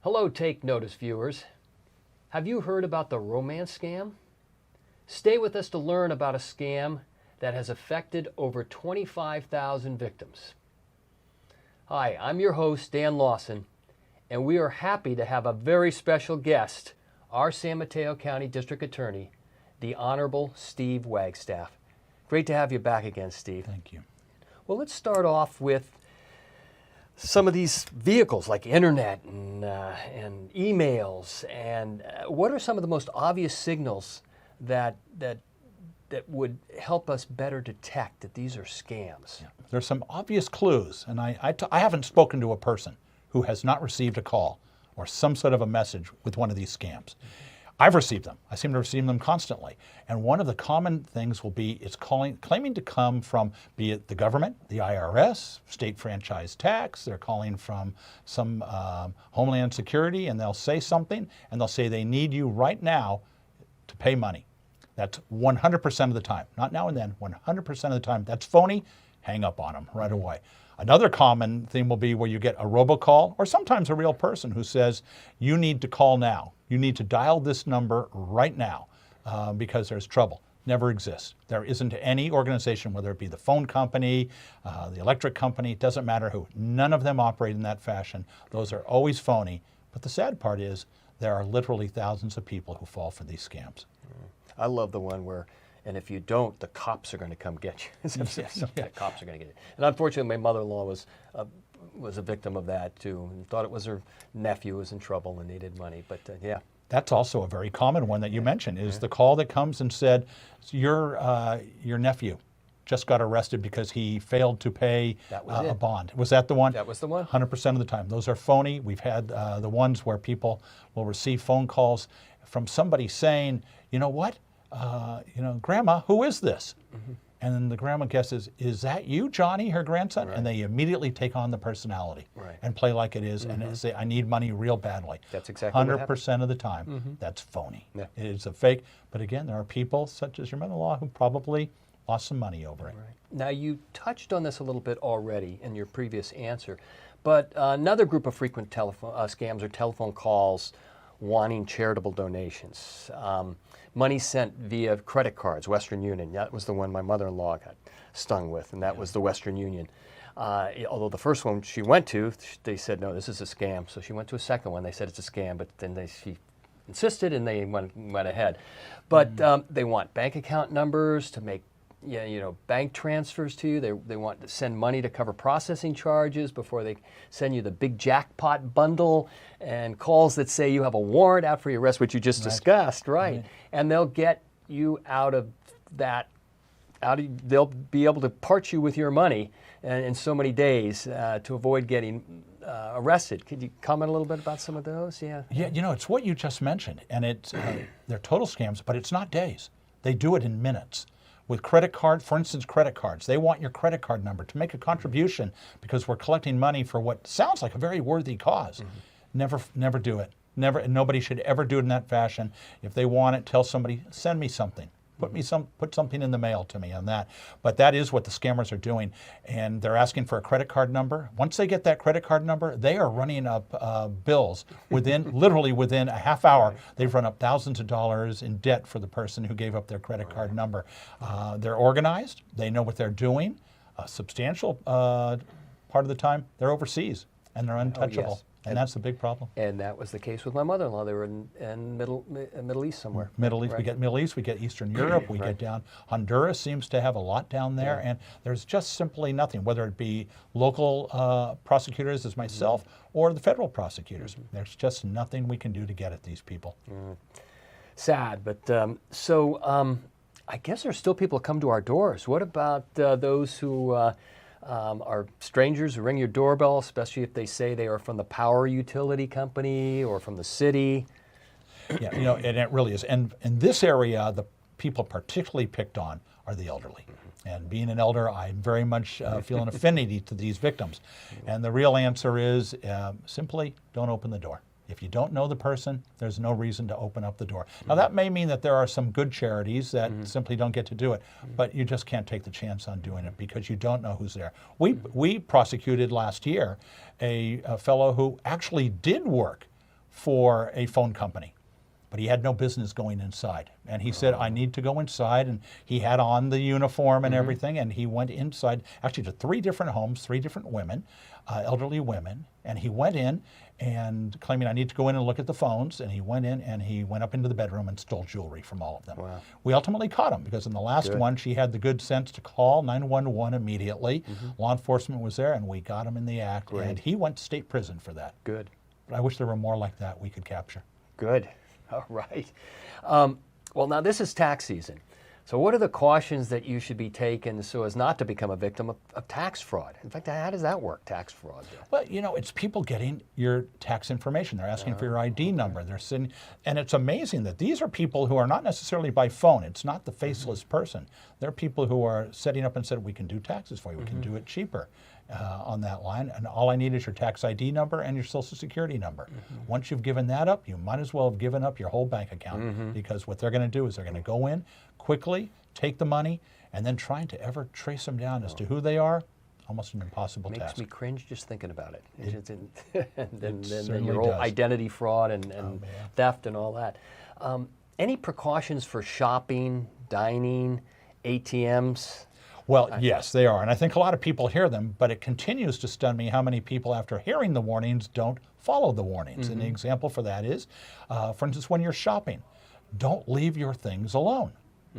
Hello, Take Notice viewers. Have you heard about the romance scam? Stay with us to learn about a scam that has affected over 25,000 victims. Hi, I'm your host, Dan Lawson, and we are happy to have a very special guest, our San Mateo County District Attorney, the Honorable Steve Wagstaffe. Great to have you back again, Steve. Thank you. Well, let's start off with some of these vehicles like internet and emails. And what are some of the most obvious signals that would help us better detect that these are scams? Yeah. There's some obvious clues, and I haven't spoken to a person who has not received a call or some sort of a message with one of these scams. I've received them. I seem to receive them constantly. And one of the common things will be it's claiming to come from, be it the government, the IRS, state franchise tax. They're calling from some Homeland Security, and they'll say something, and they'll say they need you right now to pay money. That's 100% of the time. Not now and then, 100% of the time. That's phony. Hang up on them right away. Another common thing will be where you get a robocall or sometimes a real person who says, you need to call now. You need to dial this number right now because there's trouble. Never exists. There isn't any organization, whether it be the phone company, the electric company, it doesn't matter who. None of them operate in that fashion. Those are always phony. But the sad part is there are literally thousands of people who fall for these scams. I love the one where, and if you don't, the cops are going to come get you. Yes. The cops are going to get you. And unfortunately, my mother-in-law was a victim of that too, and thought it was her nephew who was in trouble and needed money. But yeah. That's also a very common one that you mentioned, is the call that comes and said, your nephew just got arrested because he failed to pay a bond. Was that the one? That was the one. 100% of the time. Those are phony. We've had the ones where people will receive phone calls from somebody saying, you know what? Grandma, who is this? Mm-hmm. And then the grandma guesses, is that you, Johnny, her grandson? Right. And they immediately take on the personality and play like it is and say, I need money real badly. That's exactly 100% of the time, that's phony. Yeah. It is a fake. But again, there are people such as your mother-in-law who probably lost some money over it. Right. Now, you touched on this a little bit already in your previous answer, but another group of frequent scams are telephone calls wanting charitable donations. Money sent via credit cards, Western Union. That was the one my mother-in-law got stung with, and that was the Western Union. Although the first one she went to, they said, no, this is a scam. So she went to a second one. They said it's a scam, but then she insisted, and they went ahead. But they want bank account numbers to make bank transfers to you. They want to send money to cover processing charges before they send you the big jackpot bundle, and calls that say you have a warrant out for your arrest, which you just discussed, right? And they'll get you out of that. They'll be able to part you with your money in so many days to avoid getting arrested. Could you comment a little bit about some of those? Yeah. Yeah, it's what you just mentioned, and they're total scams, but it's not days. They do it in minutes. With credit cards, for instance, credit cards, they want your credit card number to make a contribution because we're collecting money for what sounds like a very worthy cause. Never do it. Nobody should ever do it in that fashion. If they want it, tell somebody, send me something. Put something in the mail to me on that. But that is what the scammers are doing, and they're asking for a credit card number. Once they get that credit card number, they are running up bills literally within a half hour. They've run up thousands of dollars in debt for the person who gave up their credit card number. They're organized. They know what they're doing. A substantial part of the time, they're overseas and they're untouchable. Yes. And that's the big problem. And that was the case with my mother-in-law. They were in Middle East somewhere. Middle East, we get Middle East, we get Eastern Europe, we get down. Honduras seems to have a lot down there, and there's just simply nothing, whether it be local prosecutors as myself or the federal prosecutors. There's just nothing we can do to get at these people. Sad, but I guess there's still people who come to our doors. What about those who are strangers who ring your doorbell, especially if they say they are from the power utility company or from the city? Yeah, and it really is. And in this area, the people particularly picked on are the elderly. And being an elder, I very much feel an affinity to these victims. And the real answer is simply don't open the door. If you don't know the person, there's no reason to open up the door. Now, that may mean that there are some good charities that simply don't get to do it, but you just can't take the chance on doing it because you don't know who's there. We prosecuted last year a fellow who actually did work for a phone company, but he had no business going inside. And he said, I need to go inside. And he had on the uniform and everything. And he went inside, actually to 3 different homes, 3 different women, elderly women. And he went in and claiming, I need to go in and look at the phones. And he went in and he went up into the bedroom and stole jewelry from all of them. Wow. We ultimately caught him because in the last one, she had the good sense to call 911 immediately. Law enforcement was there and we got him in the act. Great. And he went to state prison for that. Good. But I wish there were more like that we could capture. Good. All right. Well, now this is tax season. So what are the cautions that you should be taking so as not to become a victim of tax fraud? In fact, how does that work, tax fraud? Well, you know, it's people getting your tax information. They're asking for your ID number. They're sending, and it's amazing that these are people who are not necessarily by phone. It's not the faceless person. They're people who are setting up and said, we can do taxes for you. We can do it cheaper. On that line, and all I need is your tax ID number and your Social Security number. Once you've given that up, you might as well have given up your whole bank account because what they're going to do is they're going to go in quickly, take the money, and then trying to ever trace them down as to who they are, almost an impossible task. Makes me cringe just thinking about it. And then certainly your whole does. identity fraud and theft and all that. Any precautions for shopping, dining, ATMs? Well, yes, they are. And I think a lot of people hear them, but it continues to stun me how many people, after hearing the warnings, don't follow the warnings. And the example for that is, for instance, when you're shopping, don't leave your things alone.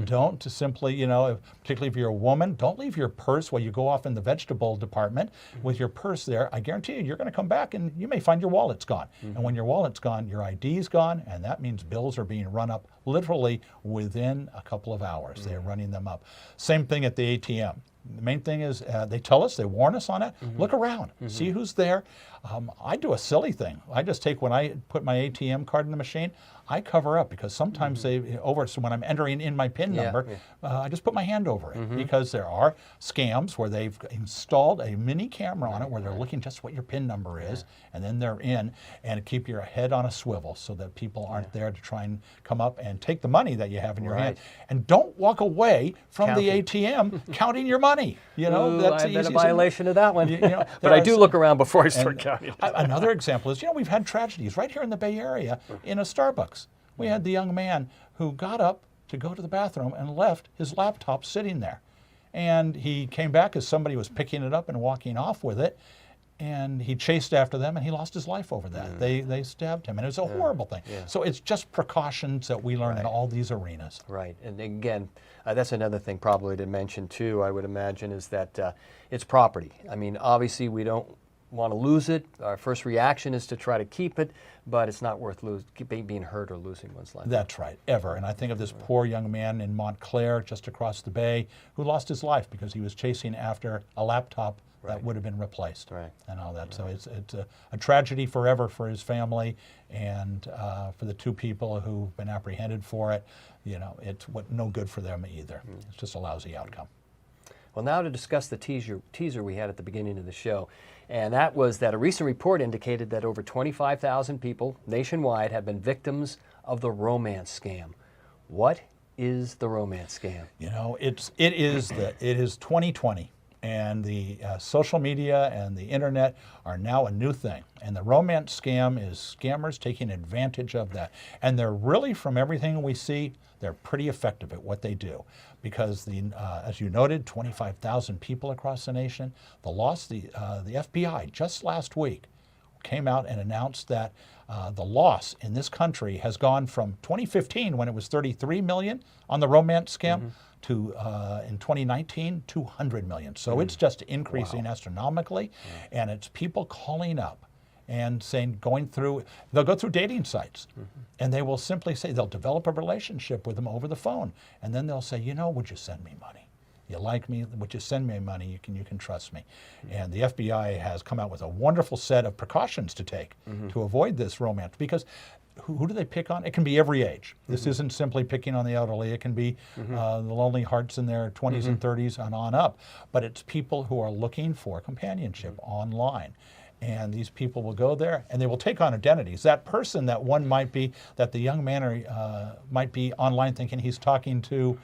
Don't to simply, you know, particularly if you're a woman, don't leave your purse while you go off in the vegetable department with your purse there. I guarantee you, you're going to come back and you may find your wallet's gone. And when your wallet's gone, your ID's gone, and that means bills are being run up literally within a couple of hours. They're running them up. Same thing at the ATM. The main thing is they tell us, they warn us on it. Look around, see who's there. I do a silly thing. I just take, when I put my ATM card in the machine, I cover up because sometimes so when I'm entering in my PIN number, I just put my hand over it because there are scams where they've installed a mini camera on it where they're looking just what your PIN number is, and then they're in, and keep your head on a swivel so that people aren't there to try and come up and take the money that you have in your hand. And don't walk away from the ATM counting your money. You know, that's I've been a violation of that one. You know, but I do look around before I start counting. Another example is, you know, we've had tragedies right here in the Bay Area in a Starbucks. We had the young man who got up to go to the bathroom and left his laptop sitting there. And he came back as somebody was picking it up and walking off with it. And he chased after them and he lost his life over that. They stabbed him, and it was a horrible thing. So it's just precautions that we learn in all these arenas. Right, and again, that's another thing probably to mention too, I would imagine, is that it's property. I mean, obviously we don't want to lose it. Our first reaction is to try to keep it, but it's not worth being hurt or losing one's life. That's right, ever. And I think of this poor young man in Montclair, just across the bay, who lost his life because he was chasing after a laptop that would have been replaced, and all that. So it's a tragedy forever for his family, and for the 2 people who've been apprehended for it. You know, it's no good for them either. It's just a lousy outcome. Well, now to discuss the teaser we had at the beginning of the show, and that was that a recent report indicated that over 25,000 people nationwide have been victims of the romance scam. What is the romance scam? You know, it is 2020. And the social media and the internet are now a new thing. And the romance scam is scammers taking advantage of that. And they're really, from everything we see, they're pretty effective at what they do. Because, as you noted, 25,000 people across the nation. The FBI just last week came out and announced that the loss in this country has gone from 2015, when it was 33 million on the romance scam, to in 2019, 200 million. So it's just increasing astronomically, and it's people calling up and saying, they'll go through dating sites, and they will simply say, they'll develop a relationship with them over the phone, and then they'll say, you know, would you send me money? You like me? Would you send me money? You can trust me. And the FBI has come out with a wonderful set of precautions to take to avoid this romance, because who do they pick on? It can be every age. This isn't simply picking on the elderly. It can be the lonely hearts in their 20s and 30s and on up. But it's people who are looking for companionship online. And these people will go there and they will take on identities. That person that the young man might be online thinking he's talking to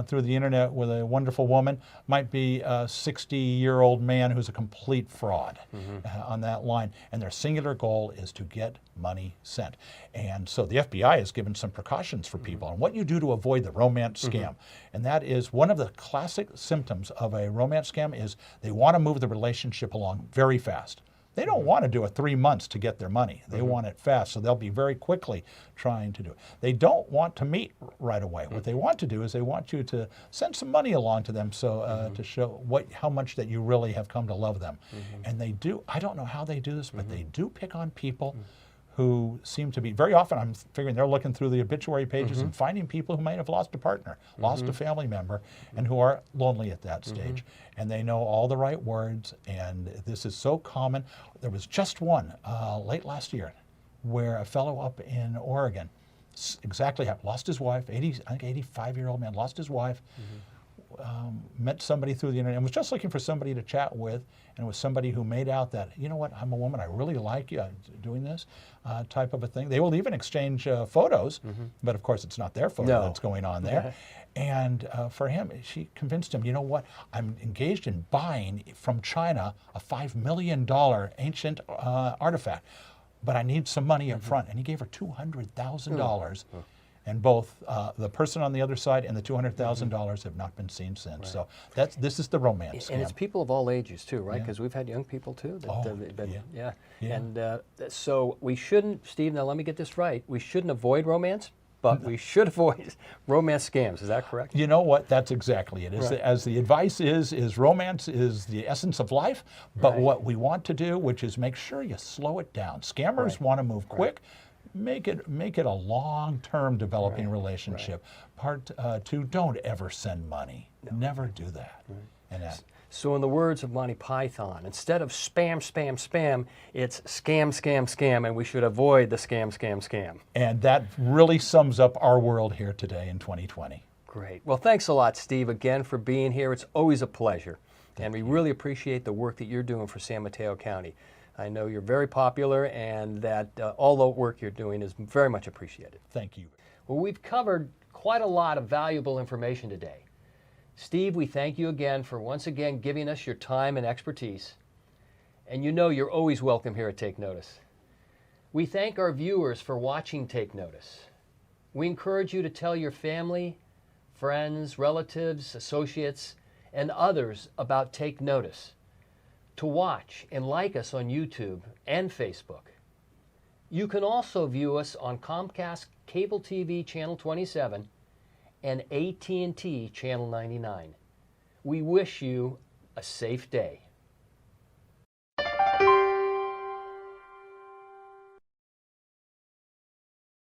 through the internet with a wonderful woman might be a 60-year-old man who's a complete fraud on that line. And their singular goal is to get money sent. And so the FBI has given some precautions for people on what you do to avoid the romance scam. And that is one of the classic symptoms of a romance scam is they want to move the relationship along very fast. They don't want to do it 3 months to get their money. They want it fast, so they'll be very quickly trying to do it. They don't want to meet right away. What they want to do is they want you to send some money along to them so to show how much that you really have come to love them. And they do, I don't know how they do this, but they do pick on people who seem to be, very often I'm figuring they're looking through the obituary pages and finding people who might have lost a partner, lost a family member, and who are lonely at that stage. And they know all the right words, and this is so common. There was just one late last year where a fellow up in Oregon exactly happened, lost his wife, I think 85-year-old man, lost his wife, met somebody through the internet and was just looking for somebody to chat with, and it was somebody who made out that, you know what, I'm a woman, I really like you doing this type of a thing. They will even exchange photos, but of course it's not their photo that's going on there. And for him, she convinced him, you know what, I'm engaged in buying from China a $5 million ancient artifact, but I need some money up front. And he gave her $200,000. And both the person on the other side and the $200,000 have not been seen since. So this is the romance scam. And it's people of all ages too, right? Because we've had young people too. That, And so we shouldn't, Steve, now let me get this right. We shouldn't avoid romance, but we should avoid romance scams. Is that correct? You know what? That's exactly it. As the advice is romance is the essence of life, but what we want to do, which is make sure you slow it down. Scammers want to move quick. Make it a long-term developing relationship. Part two, don't ever send money. Never do that. And so in the words of Monty Python, instead of spam, spam, spam, it's scam, scam, scam, and we should avoid the scam, scam, scam. And that really sums up our world here today in 2020. Great. Well, thanks a lot, Steve, again, for being here. It's always a pleasure. And we really appreciate the work that you're doing for San Mateo County. I know you're very popular, and that all the work you're doing is very much appreciated. Thank you. Well, we've covered quite a lot of valuable information today. Steve, we thank you again for once again giving us your time and expertise. And you know you're always welcome here at Take Notice. We thank our viewers for watching Take Notice. We encourage you to tell your family, friends, relatives, associates, and others about Take Notice, to watch and like us on YouTube and Facebook. You can also view us on Comcast Cable TV Channel 27 and AT&T Channel 99. We wish you a safe day.